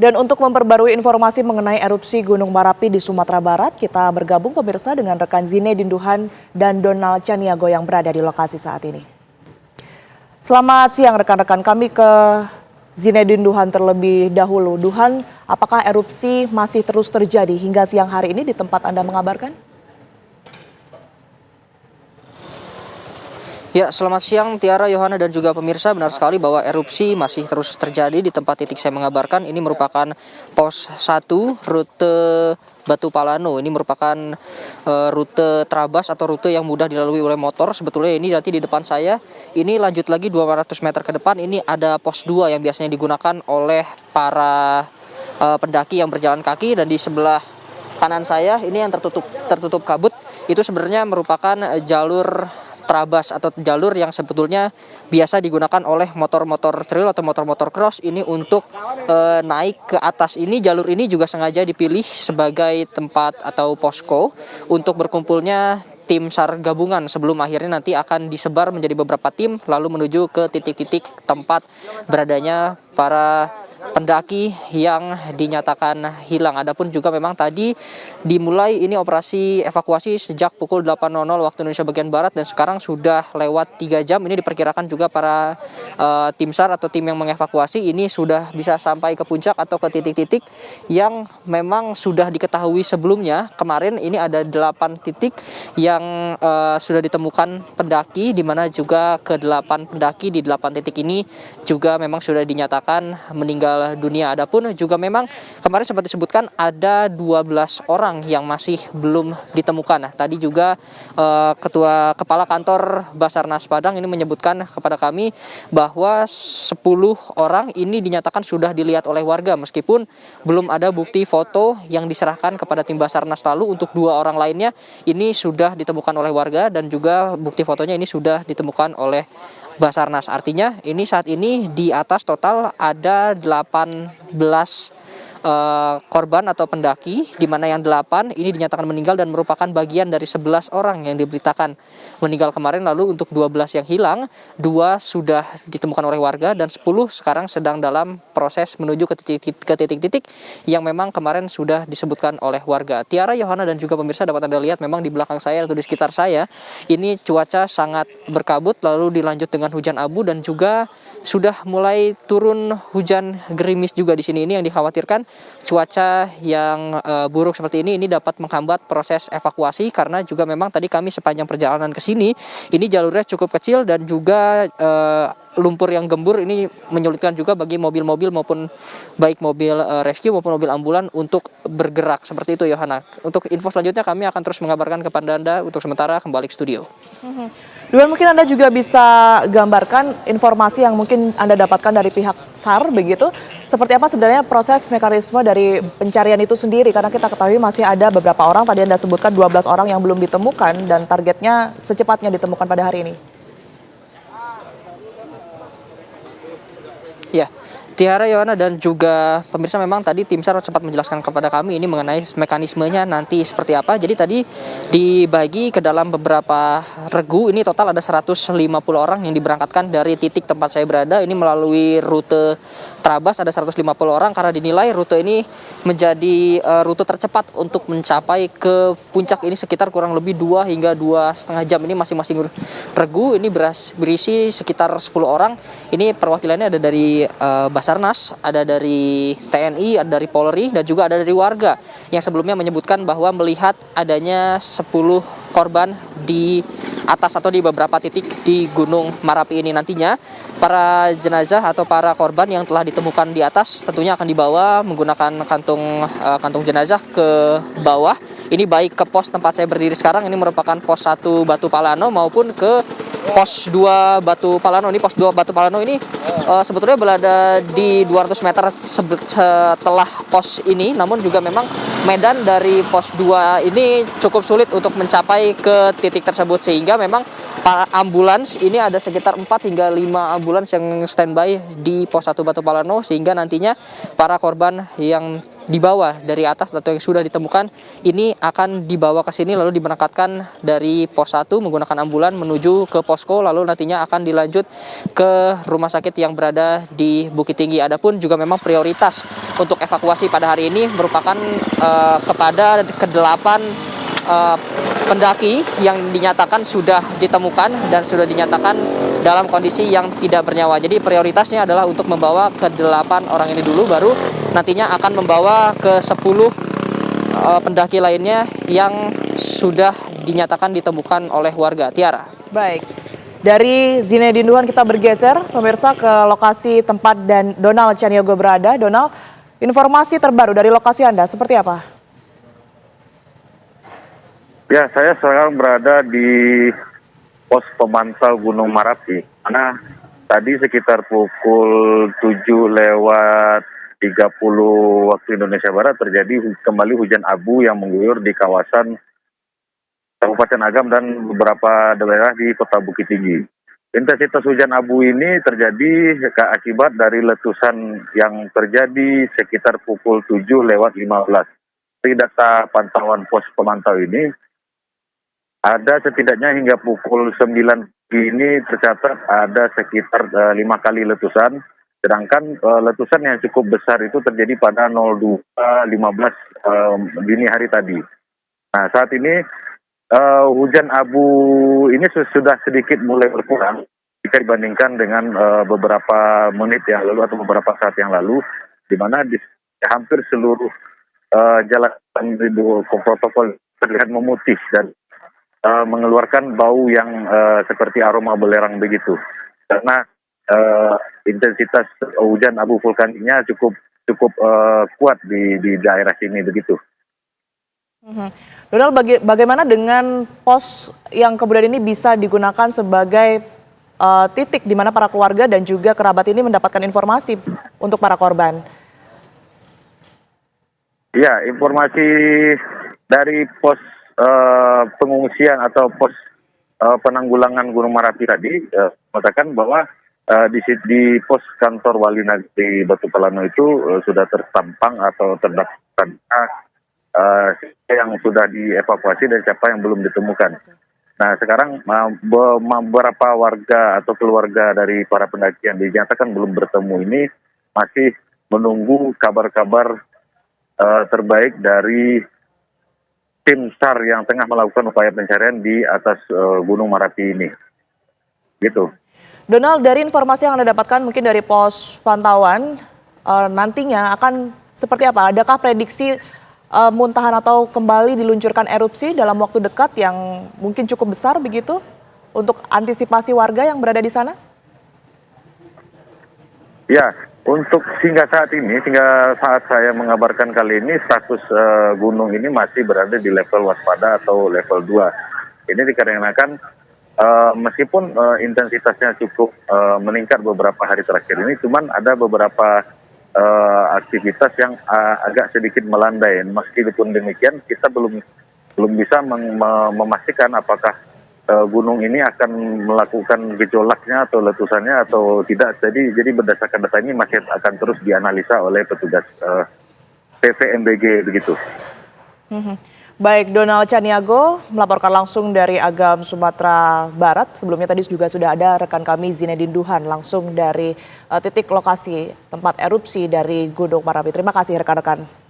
Dan untuk memperbarui informasi mengenai erupsi Gunung Merapi di Sumatera Barat, kita bergabung pemirsa dengan rekan Zinedine Duhan dan Donald Caniago yang berada di lokasi saat ini. Selamat siang rekan-rekan, kami ke Zinedine Duhan terlebih dahulu. Duhan, apakah erupsi masih terus terjadi hingga siang hari ini di tempat Anda mengabarkan? Ya, selamat siang Tiara, Yohana, dan juga pemirsa. Benar sekali bahwa erupsi masih terus terjadi di tempat titik saya mengabarkan. Ini merupakan pos 1 rute Batu Palano. Ini merupakan rute terabas atau rute yang mudah dilalui oleh motor. Sebetulnya ini nanti di depan saya, ini lanjut lagi 200 meter ke depan. Ini ada pos 2 yang biasanya digunakan oleh para pendaki yang berjalan kaki. Dan di sebelah kanan saya, ini yang tertutup kabut, itu sebenarnya merupakan jalur terabas atau jalur yang sebetulnya biasa digunakan oleh motor-motor trail atau motor-motor cross ini untuk naik ke atas. Ini jalur ini juga sengaja dipilih sebagai tempat atau posko untuk berkumpulnya tim SAR gabungan sebelum akhirnya nanti akan disebar menjadi beberapa tim lalu menuju ke titik-titik tempat beradanya para pendaki yang dinyatakan hilang. Adapun juga memang tadi dimulai ini operasi evakuasi sejak pukul 8.00 waktu Indonesia bagian Barat dan sekarang sudah lewat 3 jam. Ini diperkirakan juga para tim SAR atau tim yang mengevakuasi ini sudah bisa sampai ke puncak atau ke titik-titik yang memang sudah diketahui sebelumnya. Kemarin ini ada 8 titik yang sudah ditemukan pendaki, di mana juga ke-8 pendaki di 8 titik ini juga memang sudah dinyatakan meninggal dunia. Adapun juga memang kemarin sempat disebutkan ada 12 orang yang masih belum ditemukan. Nah, tadi juga Kepala Kantor Basarnas Padang ini menyebutkan kepada kami bahwa 10 orang ini dinyatakan sudah dilihat oleh warga meskipun belum ada bukti foto yang diserahkan kepada tim Basarnas. Lalu untuk 2 orang lainnya ini sudah ditemukan oleh warga dan juga bukti fotonya ini sudah ditemukan oleh Basarnas. Artinya ini saat ini di atas total ada 18 korban atau pendaki, di mana yang 8 ini dinyatakan meninggal dan merupakan bagian dari 11 orang yang diberitakan meninggal kemarin. Lalu untuk 12 yang hilang, 2 sudah ditemukan oleh warga dan 10 sekarang sedang dalam proses menuju ke titik-titik yang memang kemarin sudah disebutkan oleh warga. Tiara, Yohana, dan juga pemirsa dapat Anda lihat memang di belakang saya atau di sekitar saya ini cuaca sangat berkabut lalu dilanjut dengan hujan abu dan juga sudah mulai turun hujan gerimis juga di sini. Ini yang dikhawatirkan cuaca yang buruk seperti ini dapat menghambat proses evakuasi karena juga memang tadi kami sepanjang perjalanan ke sini ini jalurnya cukup kecil dan juga lumpur yang gembur ini menyulitkan juga bagi mobil-mobil maupun baik mobil rescue maupun mobil ambulan untuk bergerak seperti itu, Yohana. Untuk info selanjutnya kami akan terus mengabarkan kepada Anda. Untuk sementara kembali ke studio. Duhan, mungkin Anda juga bisa gambarkan informasi yang mungkin Anda dapatkan dari pihak SAR begitu. Seperti apa sebenarnya proses mekanisme dari pencarian itu sendiri? Karena kita ketahui masih ada beberapa orang, tadi Anda sebutkan 12 orang yang belum ditemukan dan targetnya secepatnya ditemukan pada hari ini. Ya, Tiara, Yohana, dan juga pemirsa memang tadi tim SAR sempat menjelaskan kepada kami ini mengenai mekanismenya nanti seperti apa. Jadi tadi dibagi ke dalam beberapa regu, ini total ada 150 orang yang diberangkatkan dari titik tempat saya berada. Ini melalui rute terabas ada 150 orang karena dinilai rute ini menjadi rute tercepat untuk mencapai ke puncak ini sekitar kurang lebih 2 hingga 2,5 jam. Ini masing-masing regu ini berisi sekitar 10 orang. Ini perwakilannya ada dari Basarnas, ada dari TNI, ada dari Polri, dan juga ada dari warga yang sebelumnya menyebutkan bahwa melihat adanya 10 korban di atas atau di beberapa titik di Gunung Merapi ini. Nantinya para jenazah atau para korban yang telah ditemukan di atas tentunya akan dibawa menggunakan kantung jenazah ke bawah. Ini baik ke pos tempat saya berdiri sekarang, ini merupakan pos 1 Batu Palano, maupun ke pos 2 Batu Palano. Ini pos 2 Batu Palano ini sebetulnya berada di 200 meter setelah pos ini, namun juga memang medan dari pos 2 ini cukup sulit untuk mencapai ke titik tersebut, sehingga memang para ambulans ini ada sekitar 4 hingga 5 ambulans yang standby di pos 1 Batu Palano, sehingga nantinya para korban yang di bawah dari atas atau yang sudah ditemukan ini akan dibawa ke sini lalu diberangkatkan dari pos 1 menggunakan ambulan menuju ke posko, lalu nantinya akan dilanjut ke rumah sakit yang berada di Bukit Tinggi. Adapun juga memang prioritas untuk evakuasi pada hari ini merupakan kepada ke-8 pendaki yang dinyatakan sudah ditemukan dan sudah dinyatakan dalam kondisi yang tidak bernyawa. Jadi prioritasnya adalah untuk membawa ke-8 orang ini dulu, baru nantinya akan membawa ke 10 pendaki lainnya yang sudah dinyatakan ditemukan oleh warga. Tiara. Baik, dari Zine Dinduhan kita bergeser pemirsa ke lokasi tempat dan Donald Caniago berada. Donald, informasi terbaru dari lokasi Anda seperti apa? Ya, saya sekarang berada di pos pemantau Gunung Marapi. Karena tadi sekitar pukul 7:30 waktu Indonesia Barat terjadi kembali hujan abu yang mengguyur di kawasan Kabupaten Agam dan beberapa daerah di Kota Bukit Tinggi. Intensitas hujan abu ini terjadi akibat dari letusan yang terjadi sekitar pukul 7:15. Dari data pantauan pos pemantau ini, ada setidaknya hingga pukul 9 ini tercatat ada sekitar 5 kali letusan, sedangkan letusan yang cukup besar itu terjadi pada 02:15 dini hari tadi. Nah, saat ini hujan abu ini sudah sedikit mulai berkurang jika dibandingkan dengan beberapa menit yang lalu atau beberapa saat yang lalu, di mana di hampir seluruh jalan protokol terlihat memutih dan mengeluarkan bau yang seperti aroma belerang begitu, karena intensitas hujan abu vulkaniknya cukup kuat di daerah sini begitu. Donald, bagaimana dengan pos yang kemudian ini bisa digunakan sebagai titik di mana para keluarga dan juga kerabat ini mendapatkan informasi untuk para korban? Ya, informasi dari pos pengungsian atau pos penanggulangan Gunung Marapi tadi mengatakan bahwa di pos kantor Wali Negeri Batu Palano itu sudah tertampang atau terdaftar yang sudah dievakuasi dan siapa yang belum ditemukan. Nah, sekarang beberapa warga atau keluarga dari para pendaki yang dinyatakan belum bertemu ini masih menunggu kabar-kabar terbaik dari tim SAR yang tengah melakukan upaya pencarian di atas Gunung Marapi ini. Gitu. Donald, dari informasi yang Anda dapatkan mungkin dari pos pantauan, nantinya akan seperti apa? Adakah prediksi muntahan atau kembali diluncurkan erupsi dalam waktu dekat yang mungkin cukup besar begitu untuk antisipasi warga yang berada di sana? Ya, untuk hingga saat saya mengabarkan kali ini, status gunung ini masih berada di level waspada atau level 2. Ini dikarenakan meskipun intensitasnya cukup meningkat beberapa hari terakhir ini, cuman ada beberapa aktivitas yang agak sedikit melandai. Meskipun demikian, kita belum bisa memastikan apakah gunung ini akan melakukan gejolaknya atau letusannya atau tidak. Jadi berdasarkan data ini masih akan terus dianalisa oleh petugas PVMBG begitu. Baik, Donald Caniago melaporkan langsung dari Agam, Sumatera Barat. Sebelumnya tadi juga sudah ada rekan kami Zine Dinduhan langsung dari titik lokasi tempat erupsi dari Gunung Marapi. Terima kasih rekan-rekan.